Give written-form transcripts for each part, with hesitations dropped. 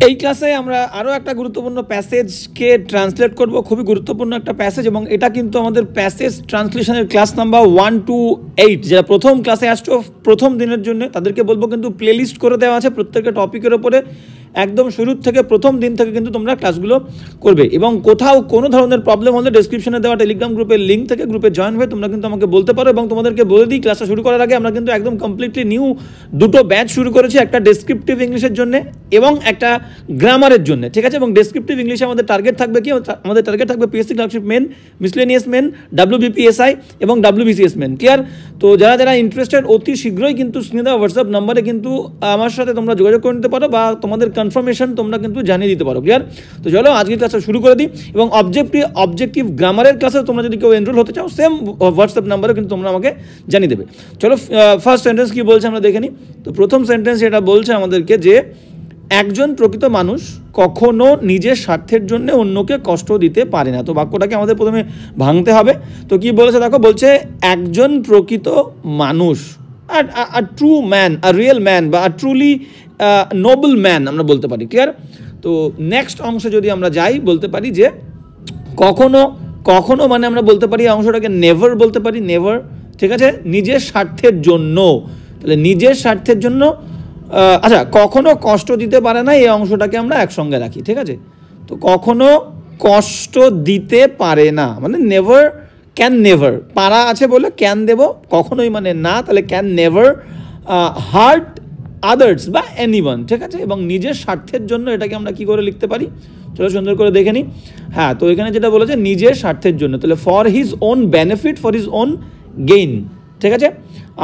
এই ক্লাসে আমরা আরও একটা গুরুত্বপূর্ণ প্যাসেজকে ট্রান্সলেট করব, খুবই গুরুত্বপূর্ণ একটা প্যাসেজ, এবং এটা কিন্তু আমাদের প্যাসেজ ট্রান্সলেশনের ক্লাস নাম্বার 1 to 8। যারা প্রথম ক্লাসে আসছো প্রথম দিনের জন্য তাদেরকে বলবো কিন্তু প্লেলিস্ট করে দেওয়া আছে প্রত্যেকটা টপিকের ওপরে, একদম শুরুর থেকে প্রথম দিন থেকে কিন্তু তোমরা ক্লাসগুলো করবে। এবং কোথাও কোনো ধরনের প্রবলেম হলে ডেসক্রিপশনে দেওয়া টেলিগ্রাম গ্রুপের লিঙ্ক থেকে গ্রুপে জয়েন হয়ে তোমরা কিন্তু আমাকে বলতে পারো। এবং তোমাদেরকে বলে দিই, ক্লাসটা শুরু করার আগে আমরা কিন্তু একদম কমপ্লিটলি নিউ দুটো ব্যাচ শুরু করেছি, একটা ডেসক্রিপটিভ ইংলিশের জন্য এবং একটা গ্রামারের জন্য, ঠিক আছে। এবং ডেসক্রিপটিভ ইংলিশে আমাদের টার্গেট থাকবে কি, আমাদের টার্গেট থাকবে PSC clerkship main, miscellaneous main, WBPSI এবং WBCS মেন। ক্লিয়ার? তো যারা যারা ইন্টারেস্টেড অতি শীঘ্রই কিন্তু স্ক্রিনে হোয়াটসঅ্যাপ নাম্বারে কিন্তু আমার সাথে তোমরা যোগাযোগ করে নিতে পারো বা তোমাদের কনফার্মেশন তোমরা কিন্তু জানিয়ে দিতে পারো। ক্লিয়ার? তো চলো আজকের ক্লাসটা শুরু করে দিই। এবং অবজেক্টিভ গ্রামারের ক্লাসে তোমরা যদি কেউ এনরোল হতে চাও সেম হোয়াটসঅ্যাপ নাম্বারে কিন্তু তোমরা আমাকে জানিয়ে দেবে। চলো ফার্স্ট সেন্টেন্স কি বলছে আমরা দেখে নিই। তো প্রথম সেন্টেন্স এটা বলছে আমাদেরকে যে একজন প্রকৃত মানুষ কখনো নিজের স্বার্থের জন্য অন্যকে কষ্ট দিতে পারে না। তো বাক্যটাকে আমাদের প্রথমে ভাঙতে হবে। তো কি বলেছে দেখো, বলছে একজন প্রকৃত মানুষ, আর ট্রু ম্যান, আর রিয়েল ম্যান বা ট্রুলি নোবেল ম্যান আমরা বলতে পারি। ক্লিয়ার? তো নেক্সট অংশে যদি আমরা যাই বলতে পারি যে কখনো মানে আমরা বলতে পারি অংশটাকে নেভার বলতে পারি, নেভার, ঠিক আছে, নিজের স্বার্থের জন্য। তাহলে নিজের স্বার্থের জন্য, আচ্ছা, কখনো কষ্ট দিতে পারে না, এই অংশটাকে আমরা একসঙ্গে রাখি, ঠিক আছে। তো কখনো কষ্ট দিতে পারে না মানে নেভার, ক্যান নেভার, পারা আছে বলে ক্যান দেব, কখনোই মানে না, তাহলে ক্যান নেভার হার্ট আদার্স বা এনিওয়ান, ঠিক আছে। এবং নিজের স্বার্থের জন্য এটাকে আমরা কি করে লিখতে পারি, চলো সুন্দর করে দেখে নিই। হ্যাঁ, তো এখানে যেটা বলেছে নিজের স্বার্থের জন্য, তাহলে for his own benefit, for his own gain, ঠিক আছে।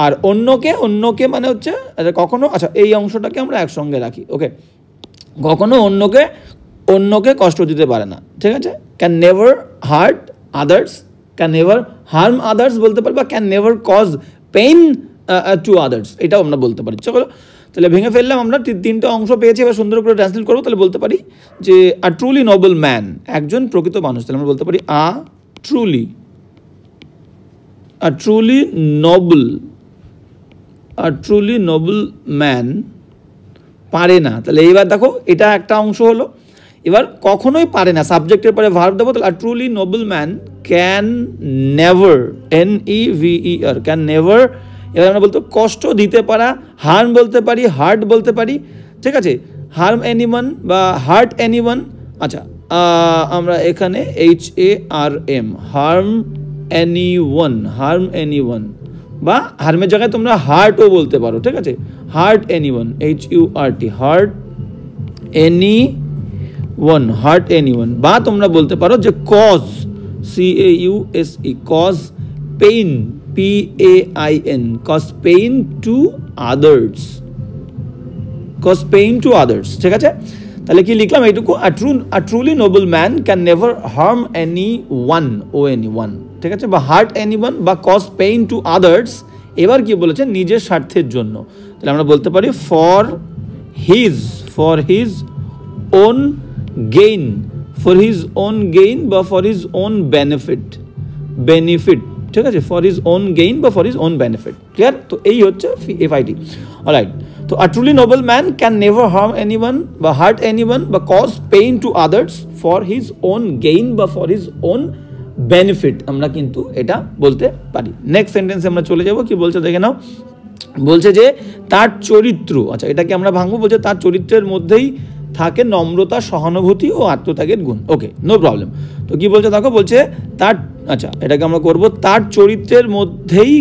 আর অন্যকে মানে হচ্ছে কখনো, আচ্ছা এই অংশটাকে আমরা একসঙ্গে রাখি, ওকে। কখনো অন্যকে কষ্ট দিতে পারে না, ঠিক আছে। Can never hurt others, can never harm others বলতে পারি, বা can never cause pain to others, এটাও আমরা বলতে পারি। চলো তাহলে ভেঙে ফেললাম, আমরা তিনটা অংশ পেয়েছি, এবার সুন্দর করে ট্রান্সলেট করবো। তাহলে বলতে পারি যে আ ট্রুলি নোবেল ম্যান, একজন প্রকৃত মানুষ, তাহলে আমরা বলতে পারি আ ট্রুলি নোবেল ম্যান পারে না। তাহলে এইবার দেখো এটা একটা অংশ হলো। এবার কখনোই পারে না, সাবজেক্টের পরে ভার্ব দেবো। তাহলে a truly noble man can never, NEVER, can never. এবার আমরা বলতে কষ্ট দিতে পারা, হার্ম বলতে পারি, হার্ট বলতে পারি, ঠিক আছে, হার্ম এনিওয়ান বা হার্ট এনিওয়ান। আচ্ছা, আমরা এখানে HARM, হার্ম এনিওয়ান, বা হার্মের জায়গায় তোমরা হার্টও বলতে পারো, ঠিক আছে, hurt anyone, HURT, hurt anyone. বা তোমরা বলতে পারো যে cause, CAUSE, cause pain, PAIN, cause pain to others, ঠিক আছে। তাহলে কি লিখলাম এইটুকু, a truly noble man can never harm ONE, ঠিক আছে, বা হার্ট এনিওয়ান বা কজ পেইন টু আদার্স। এবার কি বলেছে, নিজের স্বার্থের জন্য, তাহলে আমরা বলতে পারি ফর হিজ ওন গেইন, বা ফর হিজ ওন বেনিফিট, ঠিক আছে, ফর হিজ ওন গেইন বা for his own benefit. Clear? তো এই হচ্ছে FIT। অলরাইট, তো a truly noble man can never harm anyone বা হার্ট এনিওয়ান বা cause pain to others for his own gain বা ফর হিজ ওন বেনিফিট, আমরা কিন্তু এটা বলতে পারি। নেক্সট সেন্টেন্সে আমরা চলে যাব, কি বলছে দেখে নাও। বলছে যে তার চরিত্র, আচ্ছা এটাকে আমরা ভাঙবো, বলছে তার চরিত্রের মধ্যেই থাকে নম্রতা, সহানুভূতি ও আত্মত্যাগের গুণ। ওকে, নো প্রবলেম। তো কি বলছে দেখো, বলছে তার, আচ্ছা এটাকে আমরা করব তার চরিত্রের মধ্যেই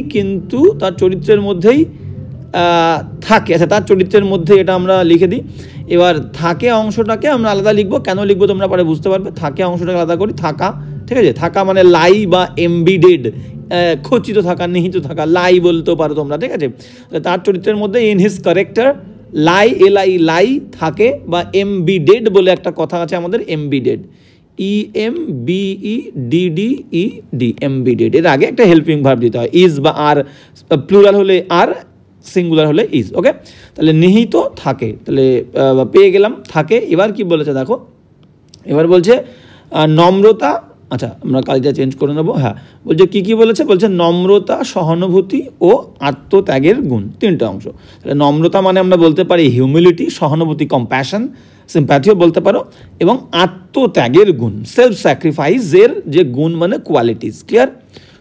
থাকে, আচ্ছা তার চরিত্রের মধ্যে, এটা আমরা লিখে দিই। এবার থাকে অংশটাকে আমরা আলাদা লিখবো, কেন লিখবো তোমরা পরে বুঝতে পারবে। থাকে অংশটাকে আলাদা করি, থাকা, ঠিক আছে, থাকা মানে লাই বা এমবিডেড, খচিত থাকা, নিহিত থাকা, লাই বলতেও পারো তোমরা, ঠিক আছে। তার চরিত্রের মধ্যে ইন হিজ ক্যারেক্টার লাই, লাই থাকে, বা এমবিডেড বলে একটা কথা আছে আমাদের, এমবিডেড, EMBEDDED, এমবিডেড। এর আগে একটা হেল্পিং ভার্ব দিতে হয়, ইজ বা আর, প্লুরাল হলে আর, সিঙ্গুলার হলে ইজ। ওকে, তাহলে নিহিত থাকে, তাহলে পেয়ে গেলাম থাকে। এবার কি বলেছে দেখো, এবার বলছে নম্রতা আচ্ছা আমরা কালিটা চেঞ্জ করে নেবো। হ্যাঁ, বলছে কী বলেছে, বলছে নম্রতা, সহানুভূতি ও আত্মত্যাগের গুণ, তিনটা অংশ। তাহলে নম্রতা মানে আমরা বলতে পারি হিউমিলিটি, সহানুভূতি কম্প্যাশন, সিম্প্যাথিও বলতে পারো, এবং আত্মত্যাগের গুণ সেলফ স্যাক্রিফাইসের যে গুণ মানে কোয়ালিটিস। ক্লিয়ার?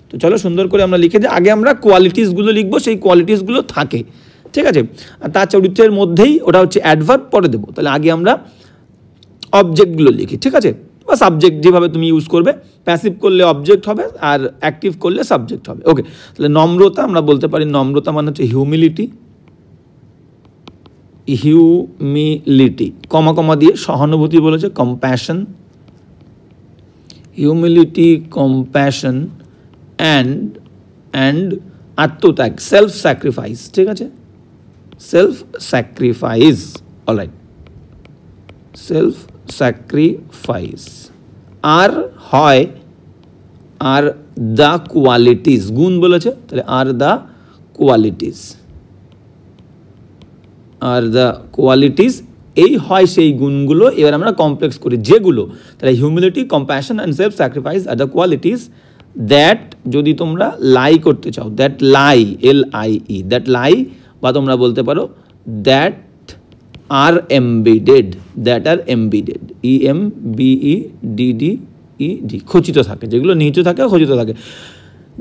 তো চলো সুন্দর করে আমরা লিখে দিই। আগে আমরা কোয়ালিটিসগুলো লিখবো, সেই কোয়ালিটিসগুলো থাকে, ঠিক আছে? আর তার চরিত্রের মধ্যেই ওটা হচ্ছে অ্যাডভার্ব, পরে দেবো। তাহলে আগে আমরা অবজেক্টগুলো লিখি, ঠিক আছে? বা সাবজেক্ট যেভাবে তুমি ইউজ করবে, প্যাসিভ করলে অবজেক্ট হবে আর অ্যাক্টিভ করলে সাবজেক্ট হবে। ওকে, তাহলে নম্রতা আমরা বলতে পারি, নম্রতা মানে হচ্ছে হিউমিলিটি, কমা কমা দিয়ে। সহানুভূতি বলেছে কম্প্যাশন, হিউমিলিটি, কম্প্যাশন অ্যান্ড আত্মত্যাগ, সেলফ স্যাক্রিফাইস, ঠিক আছে? Self sacrifice, alright, self sacrifice. আর হয় আর দ্য কোয়ালিটিস, গুণ বলেছে, তাহলে are the qualities, are the qualities, এই হয় সেই গুণগুলো। এবার আমরা কমপ্লেক্স করি যেগুলো, তাহলে humility, compassion and self sacrifice are the qualities that, যদি তোমরা লাই করতে চাও, that lie, LIE, that lie, বা তোমরা বলতে পারো that are embedded, that are embedded, EMBEDDED, খচিত থাকে, যেগুলো নিহিত থাকে, খচিত থাকে।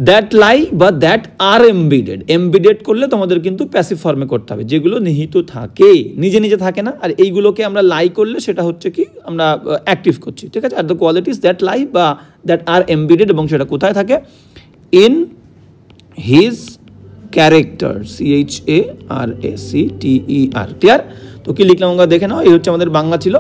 দ্যাট লাই বা দ্যাট আর এমবিডেড, এমবিডেড করলে তোমাদের কিন্তু প্যাসিভ ফর্মে করতে হবে, যেগুলো নিহিত থাকে, নিজে নিজে থাকে না। আর এইগুলোকে আমরা লাই করলে সেটা হচ্ছে কি, আমরা অ্যাক্টিভ করছি, ঠিক আছে? আর দ্য কোয়ালিটিস দ্যাট লাই বা দ্যাট আর এমবিডেড, এবং সেটা কোথায় থাকে? In his character, CHARACTER। Clear? তো কি লিখলাম আমরা দেখে নাও। এই হচ্ছে আমাদের বাংলা ছিল।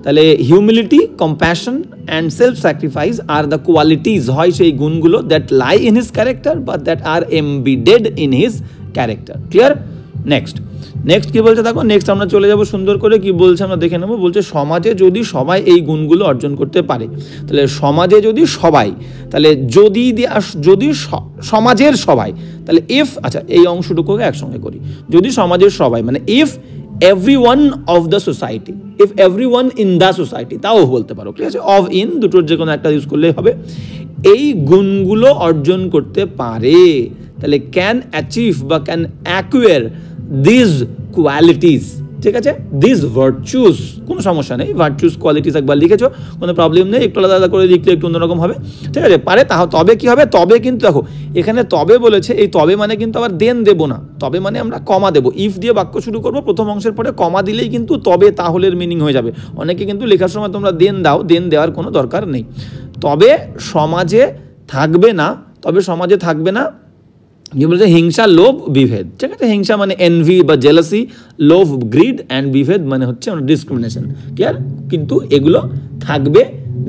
তাহলে humility, compassion and self sacrifice are the qualities, হয় সেই গুণগুলো, that lie in his character বা that are embedded in his character. Clear? Next কি বলছে দেখো। নেক্সট আমরা চলে যাব সুন্দর করে, কি বলছে আমরা দেখে নেবো। বলছে সমাজে যদি সবাই এই গুণগুলো অর্জন করতে পারে, তাহলে সমাজে যদি সবাই, তাহলে যদি সমাজের সবাই, তাহলে ইফ, আচ্ছা এই অংশটুকুকে একসঙ্গে করি, যদি সমাজের সবাই মানে if everyone of the society, if everyone in the society, তাও বলতে পারো, ঠিক আছে? অফ, ইন, দুটোর যে কোনো একটা ইউজ করলেই হবে। এই গুণগুলো অর্জন করতে পারে, তাহলে ক্যান অ্যাচিভ বা ক্যান অ্যাকুয়ার দিস কোয়ালিটিস, ঠিক আছে? দিস ভার্চুস, কোনো সমস্যা নেই, ভার্চুস কোয়ালিটিস একবার লিখেছো, কোনো প্রবলেম নেই, একটু আলাদা করে লিখলে একটু অন্যরকম হবে, ঠিক আছে? পারে, তবে কি হবে? তবে কিন্তু দেখো এখানে তবে বলেছে, এই তবে মানে কিন্তু আবার দেন দেবো না, তবে মানে আমরা কমা দেবো। ইফ দিয়ে বাক্য শুরু করবো, প্রথম অংশের পরে কমা দিলেই কিন্তু তবে তাহলের মিনিং হয়ে যাবে। অনেকে কিন্তু লেখার সময় তোমরা দেন দাও, দেন দেওয়ার কোনো দরকার নেই। তবে সমাজে থাকবে না, তবে সমাজে থাকবে না কি বলছে? হিংসা, লোভ, বিভেদ, ঠিক আছে? হিংসা মানে এনভি বা জেলাসি, লোভ গ্রিড, অ্যান্ড বিভেদ মানে হচ্ছে আমরা ডিসক্রিমিনেশন। ক্লিয়ার? কিন্তু এগুলো থাকবে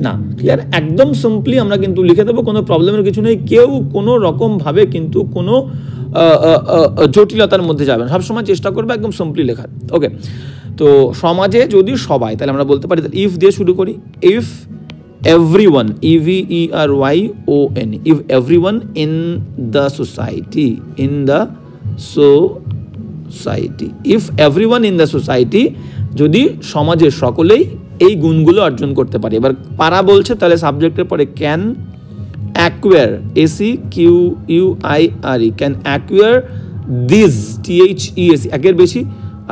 না। ক্লিয়ার? একদম সিম্পলি আমরা কিন্তু লিখে দেবো, কোনো প্রবলেমের কিছু নেই। কেউ কোনো রকমভাবে কিন্তু কোনো জটিলতার মধ্যে যাবে না, সবসময় চেষ্টা করবে একদম সিম্পলি লেখার। ওকে, তো সমাজে যদি সবাই, তাহলে আমরা বলতে পারি, ইফ দিয়ে শুরু করি, if everyone, EVERYON, if everyone in the society, if everyone in the society, যদি সমাজের সকলেই এই গুণগুলো অর্জন করতে পারে। এবার পারা বলছে, তাহলে সাবজেক্টের পরে can acquire, ACQUIRE, can acquire this, THES, একের বেশি।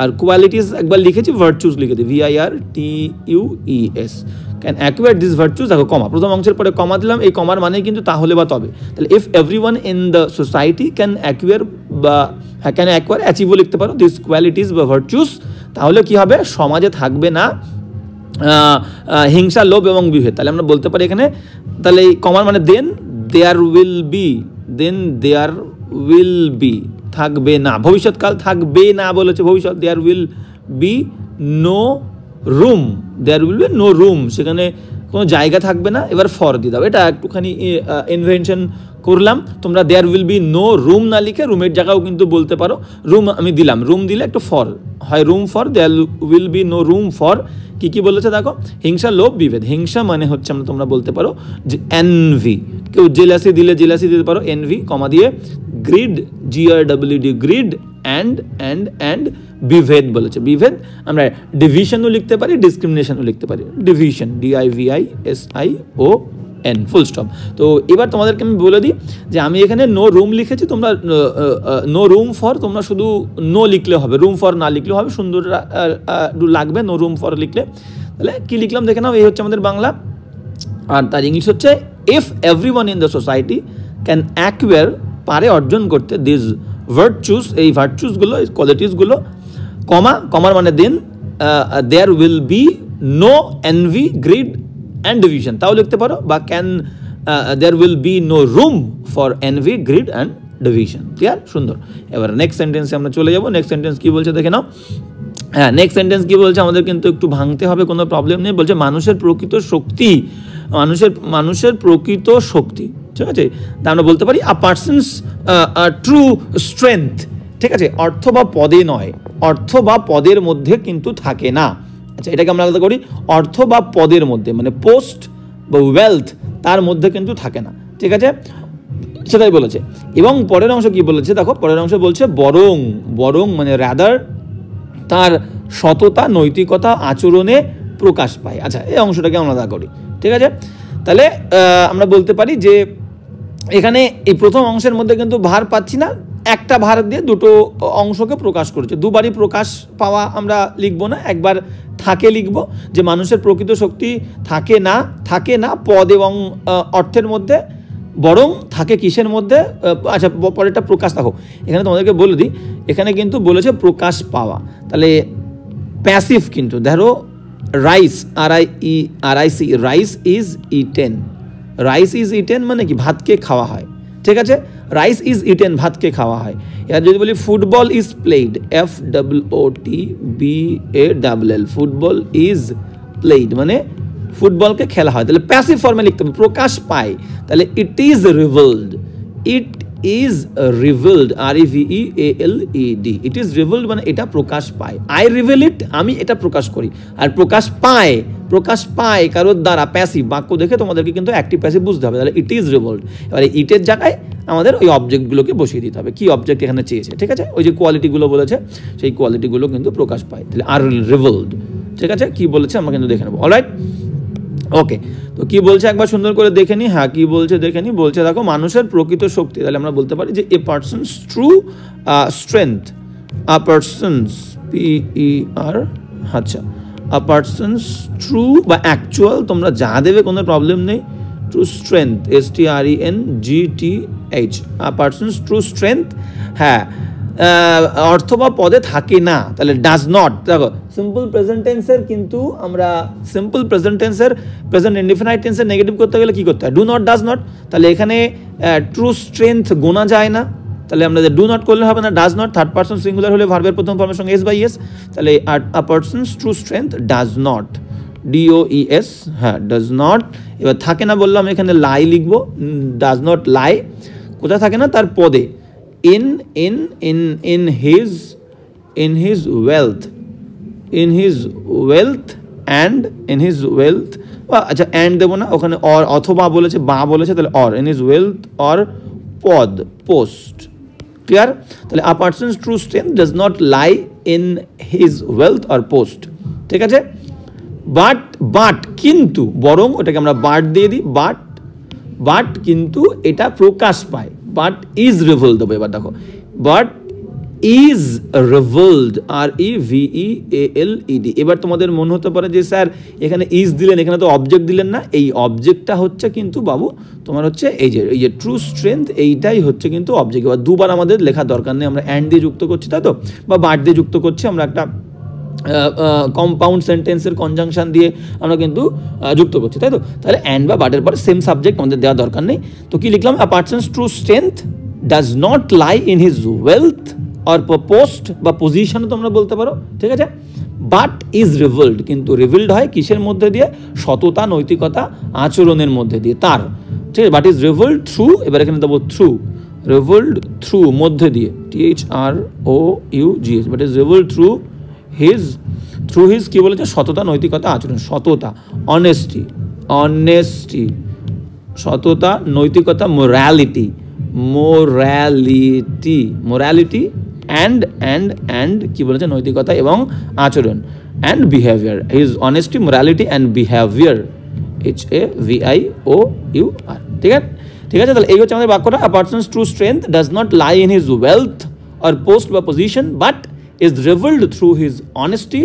আর কোয়ালিটিস একবার লিখেছি, ভার্চুস লিখে দিই, VIRTUES, can acquire this virtues. দেখো কমা, প্রথম অংশের পরে কমা দিলাম, এই কমার মানে কিন্তু তাহলে বা তবে। তাহলে if everyone in the society can acquire বা ক্যান অ্যাকুয়ার, অ্যাচিভও লিখতে পারো, দিস কোয়ালিটিস বা ভার্চুস, তাহলে কি হবে? সমাজে থাকবে না হিংসা, লোভ এবং বিভেদ। তাহলে আমরা বলতে পারি এখানে, তাহলে এই কমার মানে দেন দেয়ার উইল বি, থাকবে না, ভবিষ্যৎকাল থাকবে না বলেছে, ভবিষ্যৎ, there will be no room, সেখানে কোনো জায়গা থাকবে না। এবার ফর দিয়ে দাও, এটা একটুখানি ইনভেনশন করলাম। তোমরা there will be no room না লিখে রুমের জায়গাও কিন্তু বলতে পারো। রুম আমি দিলাম, রুম দিলে একটু ফর হয়, room for, there will be no room for. কি বলেছে দেখো, হিংসা, লোভ, বিভেদ। হিংসা মানে হচ্ছে তোমরা বলতে পারো যে এনভি, কেউ জেলাসি দিলে জেলাসি দিতে পারো, এনভি, কমা দিয়ে গ্রিড, GRWD, গ্রিড, অ্যান্ড বিভেদ বলেছে। বিভেদ আমরা ডিভিশনও লিখতে পারি, ডিসক্রিমিনেশনও লিখতে পারি। Division, DIVISION, N, full stop. তো এবার তোমাদেরকে আমি বলে দিই যে আমি এখানে নো রুম লিখেছি, তোমরা নো রুম ফর তোমরা শুধু নো লিখলে হবে, রুম ফর না লিখলেও হবে, সুন্দর লাগবে নো রুম ফর লিখলে। তাহলে কী লিখলাম দেখে নাও, এই হচ্ছে আমাদের বাংলা। আর তার ইংলিশ হচ্ছে if everyone in the society can acquire, পারে অর্জন করতে, দিস ভার্চুস, এই ভার্চুসগুলো, এই কোয়ালিটিসগুলো, কমার মানে then there will be no envy, greed and division, তাও লিখতে পারো, বা can there will be no room for envy, greed and division. Clear? সুন্দর। এবার নেক্সট সেন্টেন্সে আমরা চলে যাবো। নেক্সট সেন্টেন্স কী বলছে দেখে নাও। হ্যাঁ, নেক্সট সেন্টেন্স কী বলছে, আমাদের কিন্তু একটু ভাঙতে হবে, কোনো প্রবলেম নেই। বলছে মানুষের প্রকৃত শক্তি, মানুষের প্রকৃত শক্তি, ঠিক আছে, তা আমরা বলতে পারি আ পার্সনস ট্রু স্ট্রেংথ। ঠিক আছে, অর্থ বা পদে নয়, অর্থ বা পদের মধ্যে কিন্তু থাকে না। আচ্ছা, এটাকে আমরা আলাদা করি, অর্থ বা পদের মধ্যে, মানে পোস্ট বা ওয়েলথ, তার মধ্যে কিন্তু থাকে না। ঠিক আছে, সেটাই বলেছে। এবং পরের অংশ কি বলেছে দেখো, পরের অংশ বলছে বরং মানে রাদার তার সততা, নৈতিকতা, আচরণে প্রকাশ পায়। আচ্ছা, এই অংশটাকে আমরা আলাদা করি। ঠিক আছে, তাহলে আমরা বলতে পারি যে এখানে এই প্রথম অংশের মধ্যে কিন্তু ভার পাচ্ছি না, একটা ভার দিয়ে দুটো অংশকে প্রকাশ করেছে। দুবারই প্রকাশ পাওয়া আমরা লিখবো না, একবার থাকে লিখব, যে মানুষের প্রকৃত শক্তি থাকে না পদ এবং অর্থের মধ্যে, বরং থাকে কিসের মধ্যে। আচ্ছা, পরেরটা প্রকাশ। দেখো এখানে তোমাদেরকে বলে দিই, এখানে কিন্তু বলেছে প্রকাশ পাওয়া, তাহলে প্যাসিভ কিন্তু ধরো rice, RIC, rice is eaten, rice is eaten মানে কি, ভাতকে খাওয়া হয়। ঠিক আছে, রাইস ইজ ইটেন, ভাতকে খাওয়া হয়। এবার যদি বলি football is played, FOOTBALL, football is played মানে ফুটবলকে খেলা হয়। তাহলে প্যাসিভ ফর্মে লিখতে হবে, প্রকাশ পায়। তাহলে it is revealed, it is revealed, REVEALED, it is revealed মানে এটা প্রকাশ পায়। আই রিভিল ইট, আমি এটা প্রকাশ করি। আর প্রকাশ পায় কারোর দ্বারা, প্যাসিভ বাক্য দেখে তোমাদেরকে কিন্তু অ্যাক্টিভ প্যাসিভ বুঝতে হবে। তাহলে ইট ইজ রিভিলড, এবারে ইটের জায়গায় আমাদের ওই অবজেক্টগুলোকে বসিয়ে দিতে হবে, কি অবজেক্ট এখানে চেয়েছে। ঠিক আছে, ওই যে কোয়ালিটিগুলো বলেছে সেই কোয়ালিটিগুলো কিন্তু প্রকাশ পায়। তাহলে আর রিভিলড। ঠিক আছে, কি বলেছে আমরা কিন্তু দেখে নেবো। অলরাইট, ওকে। তো কি বলছে একবার সুন্দর করে দেখে নি। হ্যাঁ, কি বলছে দেখে নি। বলছে দেখো মানুষের প্রকৃত শক্তি, তাহলে আমরা বলতে পারি যে a person's true strength, a persons PER, আচ্ছা, আ পার্সনস ট্রু বা অ্যাকচুয়াল, তোমরা যা দেবে কোনো প্রবলেম নেই। ট্রু স্ট্রেংথ, STRENGTH, আ পার্সনস ট্রু স্ট্রেংথ, হ্যাঁ, অর্থ বা পদে থাকে না। তাহলে ডাজ নট, দেখো সিম্পল প্রেজেন্ট টেন্সের কিন্তু আমরা সিম্পল প্রেজেন্ট টেন্সের প্রেজেন্ট ইনডিফিনাইট টেন্সের নেগেটিভ করতে গেলে কি করতে হয়, ডু নট, ডাজ নট। তাহলে এখানে ট্রু স্ট্রেংথ গোনা যায় না, তাহলে আমরা ডু নট করলে হবে না, does not. Third person singular হলে ভার্বের প্রথম ফর্মের সঙ্গে S/S, তাহলে a person's true strength does not, DOES, হ্যাঁ, ডাজ নট। এবার থাকে না বললাম, এখানে লাই লিখবো, ডাজ নট লাই, কোথায় থাকে না, তার পদে, in his wealth, আচ্ছা and দেবো না, ওখানে or অথবা বলেছে, বা বলেছে, তাহলে or, in his wealth or পদ, পোস্ট। ক্লিয়ার? তাহলে a person's true strength does not lie in his wealth or post। ঠিক আছে, বাট কিন্তু, বরং ওটাকে আমরা বাট দিয়ে দিই, বাট কিন্তু এটা প্রকাশ পায়, বাট ইজ রিভিলড দেবো। এবার দেখো, বাট ইজ রিভিলড, REVEALED। এবার তোমাদের মনে হতে পারে যে স্যার এখানে ইজ দিলেন, এখানে তো অবজেক্ট দিলেন না। এই অবজেক্টটা হচ্ছে কিন্তু বাবু তোমার হচ্ছে এই যে ট্রু স্ট্রেংথ, এইটাই হচ্ছে কিন্তু অবজেক্ট। এবার দুবার আমাদের লেখার দরকার নেই, আমরা অ্যান্ড দিয়ে যুক্ত করছি, তাই তো, বা বাট দিয়ে যুক্ত করছি, আমরা একটা কম্পাউন্ড সেন্টেন্সের কনজাংশন দিয়ে আমরা কিন্তু যুক্ত করছি, তাই তো। তাহলে অ্যান্ড বা বাটের পরে সেম সাবজেক্ট আমাদের দেওয়ার দরকার নেই। তো কি লিখলাম, a person's true strength does not lie in his wealth or post বা পজিশনও তোমরা বলতে পারো। ঠিক আছে, বাট ইজ রিভিলড, কিন্তু রিভিলড হয় কিসের মধ্যে দিয়ে, সততা, নৈতিকতা, আচরণের মধ্যে দিয়ে তার। ঠিক আছে, বাট ইজ রিভিলড থ্রু, এবার এখানে দেবো থ্রু, রিভিলড থ্রু মধ্যে দিয়ে, THROUGH, but is revealed through his কি বলেছে, সততা, নৈতিকতা, আচরণ। সততা, অনেস্টি, সততা, নৈতিকতা, মোরালিটি, অ্যান্ড কি বলেছে, নৈতিকতা এবং আচরণ, and behaviour. His honesty, morality and behaviour HAVIOUR, ঠিক আছে? ঠিক আছে, তাহলে এই হচ্ছে আমাদের বাক্যটা। A person's true strength does not lie in his wealth or post বা position, but is revealed through his honesty,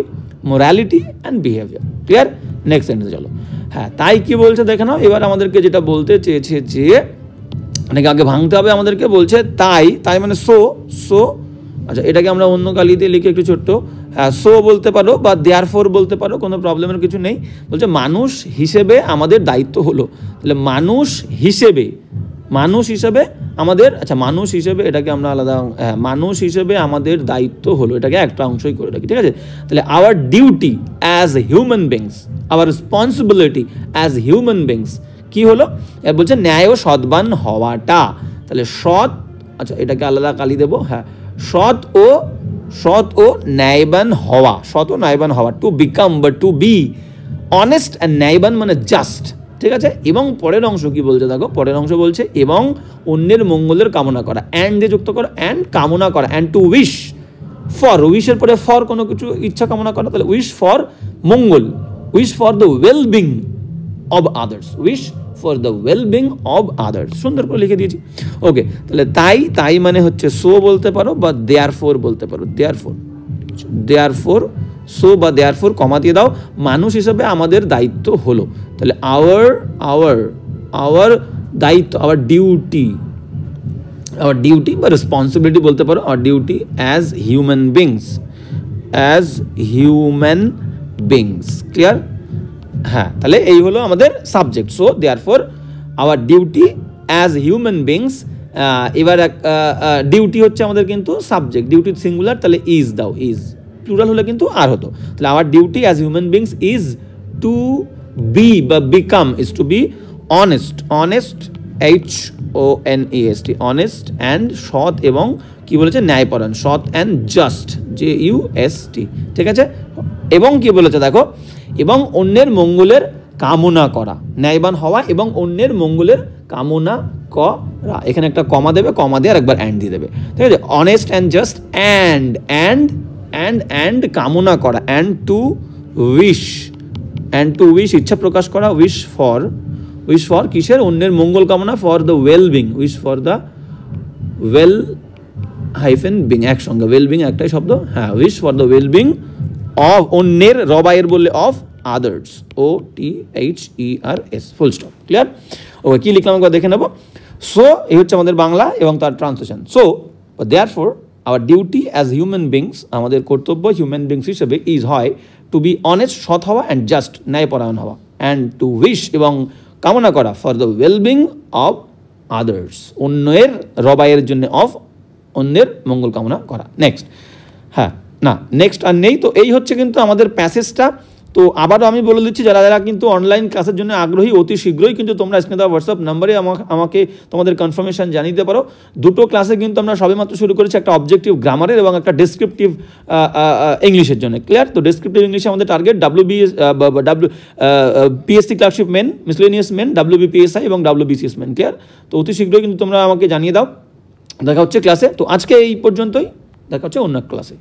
morality and behaviour. Clear? Next সেন্টেন্সে চলো। হ্যাঁ, তাই কি বলছে দেখে নাও। এবার আমাদেরকে যেটা বলতে চেয়েছে যে এটাকে আগে ভাঙতে হবে আমাদেরকে। বলছে তাই, তাই মানে সো আচ্ছা, এটাকে আমরা অন্য কালি দিয়ে লিখে একটু ছোট্ট, হ্যাঁ সো বলতে পারো বা দেয়ারফর বলতে পারো, কোনো প্রবলেমের কিছু নেই। বলছে মানুষ হিসেবে আমাদের দায়িত্ব হলো, তাহলে মানুষ হিসেবে আমাদের, আচ্ছা মানুষ হিসেবে এটাকে আমরা আলাদা, হ্যাঁ মানুষ হিসেবে আমাদের দায়িত্ব হলো, এটাকে একটা অংশই করে রাখি, ঠিক আছে? তাহলে our duty as human beings, our responsibility as human beings কি হলো? বলছে ন্যায় ও সৎবান হওয়াটা। তাহলে সৎ, আচ্ছা এটাকে আলাদা কালি দেবো, হ্যাঁ সৎ ও ন্যায়বান হওয়া, সৎ ও ন্যায়বান হওয়া, টু বিকাম বা টু বি অনেস্ট অ্যান্ড ন্যায়বান মানে জাস্ট, ঠিক আছে? এবং পরের অংশ কি বলছে দেখো, পরের অংশ বলছে এবং অন্যের মঙ্গলের কামনা করা, অ্যান্ড দিয়ে যুক্ত করো, অ্যান্ড কামনা করা, অ্যান্ড টু উইশ ফর, উইশের পরে ফর কোনো কিছু ইচ্ছা কামনা করা, তাহলে wish for Mangal, wish for the wellbeing of others, wish for the wellbeing of others, সুন্দর করে লিখে দিয়েছি। ওকে, তাহলে তাই মানে হচ্ছে সো বলতে পারো বা দেয়ারফর বলতে পারো, দেয়ারফর সো বা দেয়ারফর কমা দিয়ে দাও, মানুষ হিসেবে আমাদের দায়িত্ব হলো, তাহলে আওয়ার দায়িত্ব, আওয়ার ডিউটি বা রেসপন্সিবিলিটি বলতে পারো, our duty as human beings, clear? হ্যাঁ, তাহলে এই হলো আমাদের subject. So therefore our duty as human beings, এবার ডিউটি হচ্ছে আমাদের কিন্তু সাবজেক্ট, ডিউটি সিঙ্গুলার, তাহলে ইজ দাও, ইজ প্লুরাল হলে কিন্তু আর হতো, তাহলে our duty as human beings is to be বা become, is to be honest, HONEST, honest and সৎ, এবং কি বলেছে ন্যায়পরায়ণ, সৎ অ্যান্ড জাস্ট, JUST, ঠিক আছে? এবং কি বলেছে দেখো, এবং অন্যের মঙ্গলের কামনা করা, ন্যায়বান হওয়া এবং অন্যের মঙ্গলের কামনা করা, এখানে একটা কমা দেবে, কমা দিয়ে আর একবার অ্যান্ড দিয়ে দেবে, ঠিক আছে? অনেস্ট অ্যান্ড জাস্ট অ্যান্ড কামনা করা, অ্যান্ড টু উইশ ইচ্ছা প্রকাশ করা, উইশ ফর কিসের? অন্যের মঙ্গল কামনা, for the wellbeing, wish for the being, একসঙ্গে ওয়েলবিং একটাই শব্দ, হ্যাঁ wish for the wellbeing of, অন্যের, রবাইয়ের বললে of, others, OTHERS, full stop, clear? Okay, কি লিখলাম একবার দেখে নেব। সো এই হচ্ছে আমাদের বাংলা এবং তার translation. So therefore our duty as human beings, আমাদের কর্তব্য হিউম্যান বিংস হিসেবে ইজ হয় টু বি অনেস্ট, সৎ হওয়া, অ্যান্ড জাস্ট, ন্যায়পরায়ণ হওয়া, অ্যান্ড টু উইশ এবং কামনা করা, for the wellbeing of others, অন্যের, রবাইয়ের জন্য অফ, অন্যের মঙ্গল কামনা করা। নেক্সট, হ্যাঁ না নেক্সট আর নেই। তো এই হচ্ছে কিন্তু আমাদের প্যাসেজটা। তো আবারও আমি বলে দিচ্ছি, যারা কিন্তু অনলাইন ক্লাসের জন্য আগ্রহী, অতি শীঘ্রই কিন্তু তোমরা স্ক্রিনে দেওয়া হোয়াটসঅ্যাপ নাম্বারে আমাকে তোমাদের কনফার্মেশন জানিয়ে দিতে পারো। দুটো ক্লাসে কিন্তু আমরা সবেমাত্র শুরু করেছি, একটা অবজেক্টিভ গ্রামারের এবং একটা ডেসক্রিপটিভ ইংলিশের জন্য, ক্লিয়ার? তো ডেসক্রিপটিভ ইংলিশে আমাদের target PSC clerkship main, miscellaneous main, WBPSI এবং WBCS মেন, ক্লিয়ার? তো অতি শীঘ্রই কিন্তু তোমরা আমাকে জানিয়ে দাও। দেখা হচ্ছে ক্লাসে। তো আজকে এই পর্যন্তই, দেখা হচ্ছে অন্য ক্লাসে।